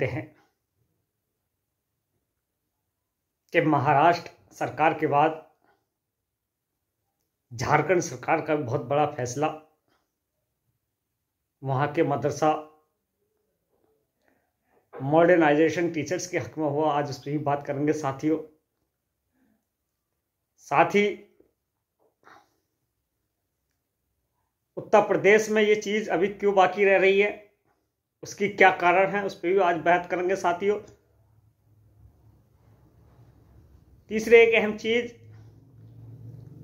जानते हैं कि महाराष्ट्र सरकार के बाद झारखंड सरकार का बहुत बड़ा फैसला वहां के मदरसा मॉडर्नाइजेशन टीचर्स के हक में हुआ। आज उस पर ही बात करेंगे साथियों। साथ ही उत्तर प्रदेश में ये चीज अभी क्यों बाकी रह रही है, उसकी क्या कारण है, उस पर भी आज बात करेंगे साथियों। तीसरे एक अहम चीज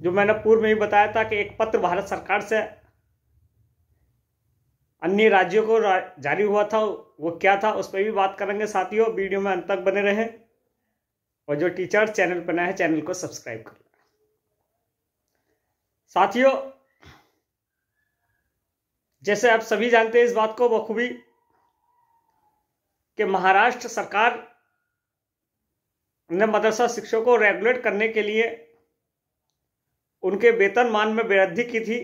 जो मैंने पूर्व में ही बताया था कि एक पत्र भारत सरकार से अन्य राज्यों को जारी हुआ था, वो क्या था, उस पर भी बात करेंगे साथियों। वीडियो में अंत तक बने रहें और जो टीचर्स चैनल पर नए हैं चैनल को सब्सक्राइब कर लें। साथियों, जैसे आप सभी जानते हैं इस बात को बखूबी कि महाराष्ट्र सरकार ने मदरसा शिक्षकों को रेगुलेट करने के लिए उनके वेतनमान में वृद्धि की थी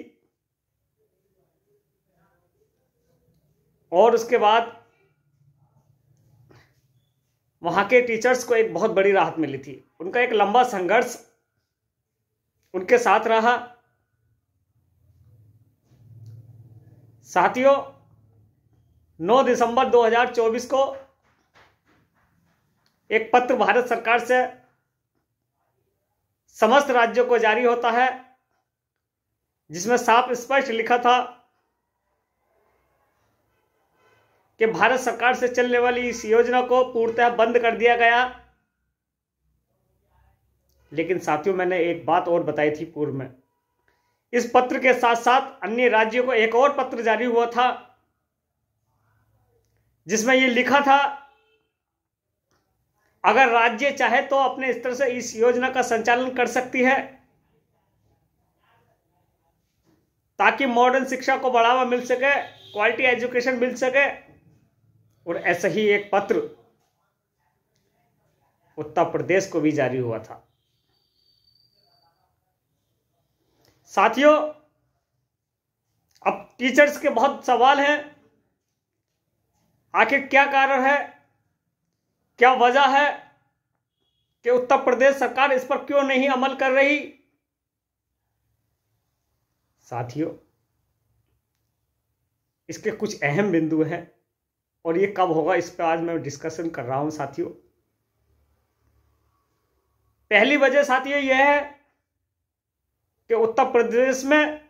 और उसके बाद वहां के टीचर्स को एक बहुत बड़ी राहत मिली थी। उनका एक लंबा संघर्ष उनके साथ रहा। साथियों, 9 दिसंबर 2024 को एक पत्र भारत सरकार से समस्त राज्यों को जारी होता है जिसमें साफ स्पष्ट लिखा था कि भारत सरकार से चलने वाली इस योजना को पूर्णतः बंद कर दिया गया। लेकिन साथियों, मैंने एक बात और बताई थी पूर्व में, इस पत्र के साथ साथ अन्य राज्यों को एक और पत्र जारी हुआ था जिसमें यह लिखा था अगर राज्य चाहे तो अपने स्तर से इस योजना का संचालन कर सकती है ताकि मॉडर्न शिक्षा को बढ़ावा मिल सके, क्वालिटी एजुकेशन मिल सके। और ऐसा ही एक पत्र उत्तर प्रदेश को भी जारी हुआ था। साथियों, अब टीचर्स के बहुत सवाल हैं, आखिर क्या कारण है, क्या वजह है कि उत्तर प्रदेश सरकार इस पर क्यों नहीं अमल कर रही। साथियों, इसके कुछ अहम बिंदु हैं और ये कब होगा इस पर आज मैं डिस्कशन कर रहा हूं साथियों। पहली वजह साथियों यह है कि उत्तर प्रदेश में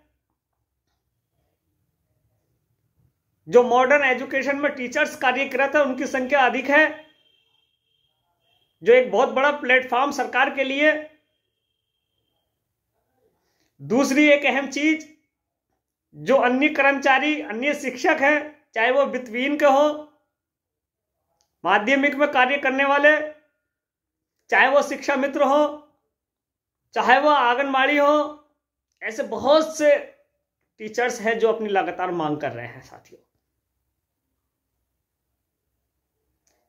जो मॉडर्न एजुकेशन में टीचर्स कार्यरत है उनकी संख्या अधिक है, जो एक बहुत बड़ा प्लेटफॉर्म सरकार के लिए। दूसरी एक अहम चीज, जो अन्य कर्मचारी अन्य शिक्षक हैं, चाहे वो वित्तहीन के हो, माध्यमिक में कार्य करने वाले, चाहे वो शिक्षा मित्र हो, चाहे वो आंगनबाड़ी हो, ऐसे बहुत से टीचर्स हैं जो अपनी लगातार मांग कर रहे हैं साथियों।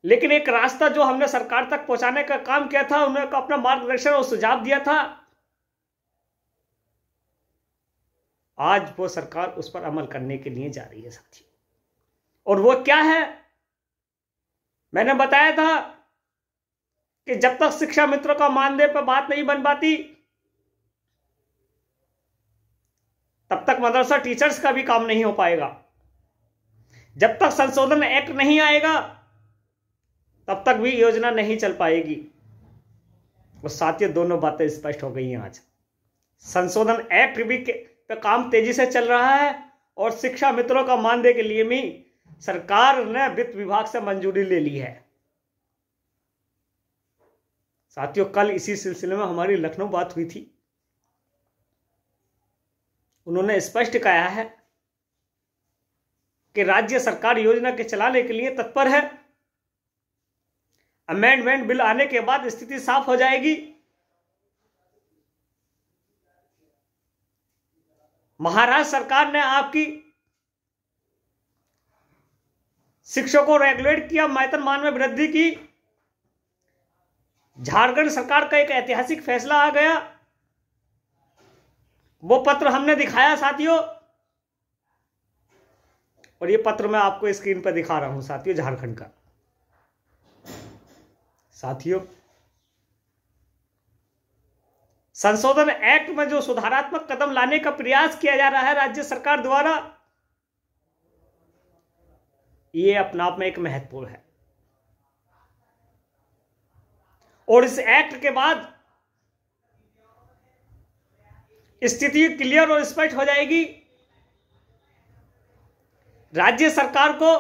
लेकिन एक रास्ता जो हमने सरकार तक पहुंचाने का काम किया था, उन्हें अपना मार्गदर्शन और सुझाव दिया था, आज वो सरकार उस पर अमल करने के लिए जा रही है साथियों। और वो क्या है, मैंने बताया था कि जब तक शिक्षा मित्रों का मानदेय पर बात नहीं बन पाती तब तक मदरसा टीचर्स का भी काम नहीं हो पाएगा। जब तक संशोधन एक्ट नहीं आएगा तब तक भी योजना नहीं चल पाएगी। और साथियों, दोनों बातें स्पष्ट हो गई हैं आज। संशोधन एक्ट भी पे काम तेजी से चल रहा है और शिक्षा मित्रों का मानदेय के लिए भी सरकार ने वित्त विभाग से मंजूरी ले ली है। साथियों, कल इसी सिलसिले में हमारी लखनऊ बात हुई थी। उन्होंने स्पष्ट कहा है कि राज्य सरकार योजना के चलाने के लिए तत्पर है। अमेंडमेंट बिल आने के बाद स्थिति साफ हो जाएगी। महाराष्ट्र सरकार ने आपकी शिक्षकों को रेगुलेट किया, वेतनमान में वृद्धि की। झारखंड सरकार का एक ऐतिहासिक फैसला आ गया, वो पत्र हमने दिखाया साथियों, और ये पत्र मैं आपको स्क्रीन पर दिखा रहा हूं साथियों, झारखंड का। साथियों, संशोधन एक्ट में जो सुधारात्मक कदम लाने का प्रयास किया जा रहा है राज्य सरकार द्वारा, ये अपने आप में एक महत्वपूर्ण है। और इस एक्ट के बाद स्थिति क्लियर और स्पष्ट हो जाएगी। राज्य सरकार को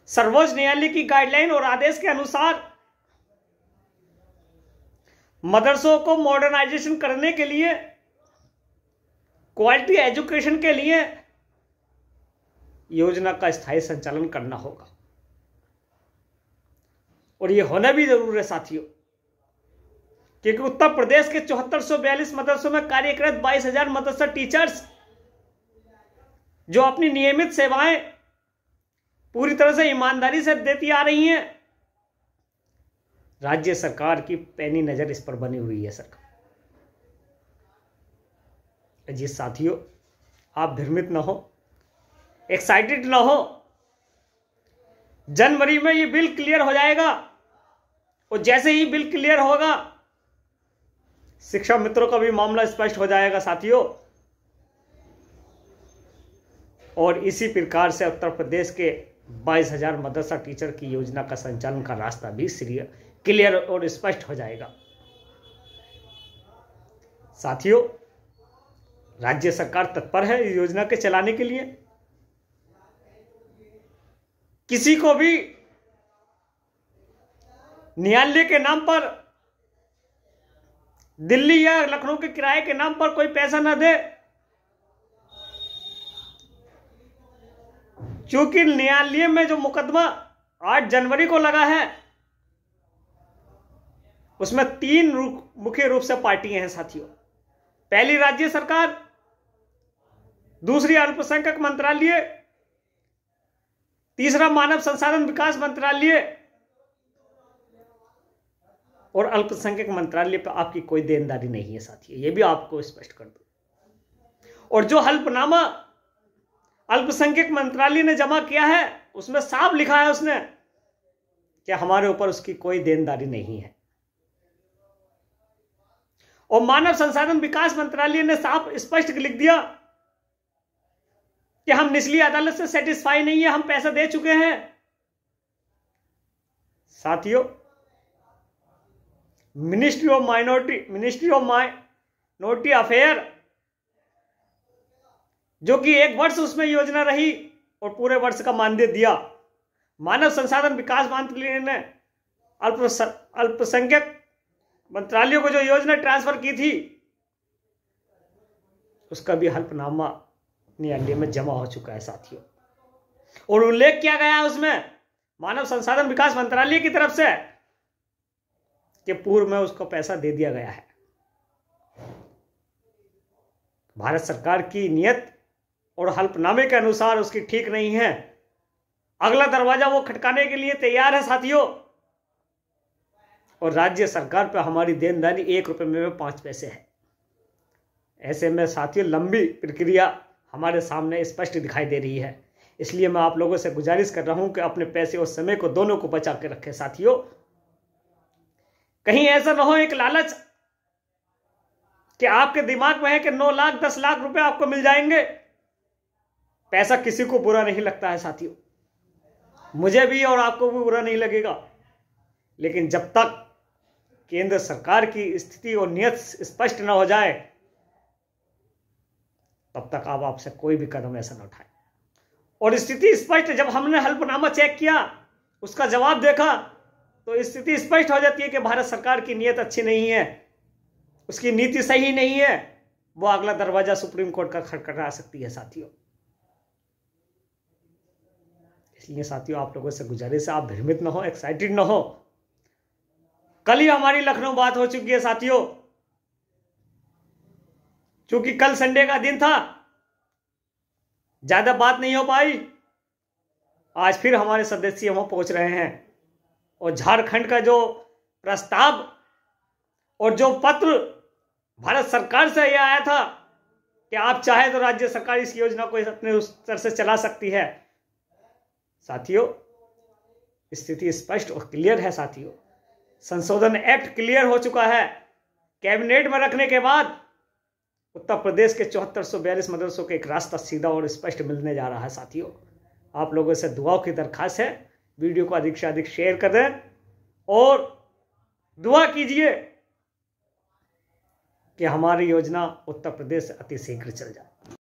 सर्वोच्च न्यायालय की गाइडलाइन और आदेश के अनुसार मदरसों को मॉडर्नाइजेशन करने के लिए, क्वालिटी एजुकेशन के लिए योजना का स्थायी संचालन करना होगा। और ये होना भी जरूर है साथियों, क्योंकि उत्तर प्रदेश के 7442 मदरसों में कार्यरत 22,000 मदरसा टीचर्स जो अपनी नियमित सेवाएं पूरी तरह से ईमानदारी से देती आ रही हैं, राज्य सरकार की पैनी नजर इस पर बनी हुई है सरकार। जी साथियों, आप भ्रमित ना हो, एक्साइटेड ना हो। जनवरी में ये बिल क्लियर हो जाएगा और जैसे ही बिल क्लियर होगा, शिक्षा मित्रों का भी मामला स्पष्ट हो जाएगा साथियों। और इसी प्रकार से उत्तर प्रदेश के 22,000 मदरसा टीचर की योजना का संचालन का रास्ता भी क्लियर और स्पष्ट हो जाएगा। साथियों, राज्य सरकार तत्पर है इस योजना के चलाने के लिए। किसी को भी न्यायालय के नाम पर, दिल्ली या लखनऊ के किराए के नाम पर कोई पैसा ना दे, क्योंकि न्यायालय में जो मुकदमा 8 जनवरी को लगा है, उसमें 3 मुख्य रूप से पार्टियां हैं साथियों। पहली राज्य सरकार, दूसरी अल्पसंख्यक मंत्रालय, तीसरा मानव संसाधन विकास मंत्रालय। और अल्पसंख्यक मंत्रालय पर आपकी कोई देनदारी नहीं है साथियों, यह भी आपको स्पष्ट कर दो। और जो हल्फनामा अल्पसंख्यक मंत्रालय ने जमा किया है, उसमें साफ लिखा है उसने कि हमारे ऊपर उसकी कोई देनदारी नहीं है। और मानव संसाधन विकास मंत्रालय ने साफ स्पष्ट लिख दिया कि हम निचली अदालत से सेटिस्फाई नहीं है, हम पैसा दे चुके हैं। साथियों, मिनिस्ट्री ऑफ माइनॉरिटी अफेयर, जो कि 1 वर्ष उसमें योजना रही और पूरे वर्ष का मानदेय दिया, मानव संसाधन विकास मंत्रालय ने अल्पसंख्यक मंत्रालयों को जो योजना ट्रांसफर की थी, उसका भी हल्फनामा न्यायालय में जमा हो चुका है साथियों। और उल्लेख किया गया है उसमें मानव संसाधन विकास मंत्रालय की तरफ से कि पूर्व में उसको पैसा दे दिया गया है। भारत सरकार की नीयत और हल्फनामे के अनुसार उसकी ठीक नहीं है। अगला दरवाजा वो खटकाने के लिए तैयार है साथियों। और राज्य सरकार पर हमारी देनदारी 1 रुपए में 5 पैसे है। ऐसे में साथियों, लंबी प्रक्रिया हमारे सामने स्पष्ट दिखाई दे रही है। इसलिए मैं आप लोगों से गुजारिश कर रहा हूं कि अपने पैसे और समय को दोनों को बचा के रखें साथियों। कहीं ऐसा ना हो एक लालच कि आपके दिमाग में है कि 9 लाख 10 लाख रुपए आपको मिल जाएंगे। पैसा किसी को बुरा नहीं लगता है साथियों, मुझे भी और आपको भी बुरा नहीं लगेगा। लेकिन जब तक केंद्र सरकार की स्थिति और नियत स्पष्ट न हो जाए, तब तक आप आपसे कोई भी कदम ऐसा न उठाए। और स्थिति स्पष्ट, जब हमने हल्फनामा चेक किया, उसका जवाब देखा, तो स्थिति स्पष्ट हो जाती है कि भारत सरकार की नीयत अच्छी नहीं है, उसकी नीति सही नहीं है। वो अगला दरवाजा सुप्रीम कोर्ट का खटखटा सकती है साथियों। इसलिए साथियों, आप लोगों से गुजारिश है, आप भ्रमित न हो, एक्साइटेड न हो। कल ही हमारी लखनऊ बात हो चुकी है साथियों, क्योंकि कल संडे का दिन था, ज्यादा बात नहीं हो पाई। आज फिर हमारे सदस्य वहां पहुंच रहे हैं और झारखंड का जो प्रस्ताव और जो पत्र भारत सरकार से यह आया था कि आप चाहे तो राज्य सरकार इस योजना को अपने उस तरह से चला सकती है। साथियों, स्थिति स्पष्ट और क्लियर है साथियों। संशोधन एक्ट क्लियर हो चुका है। कैबिनेट में रखने के बाद उत्तर प्रदेश के 7442 मदरसों के एक रास्ता सीधा और स्पष्ट मिलने जा रहा है साथियों। आप लोगों से दुआओं की दरखास्त है, वीडियो को अधिक से अधिक शेयर कर दें और दुआ कीजिए कि हमारी योजना उत्तर प्रदेश अति शीघ्र चल जाए।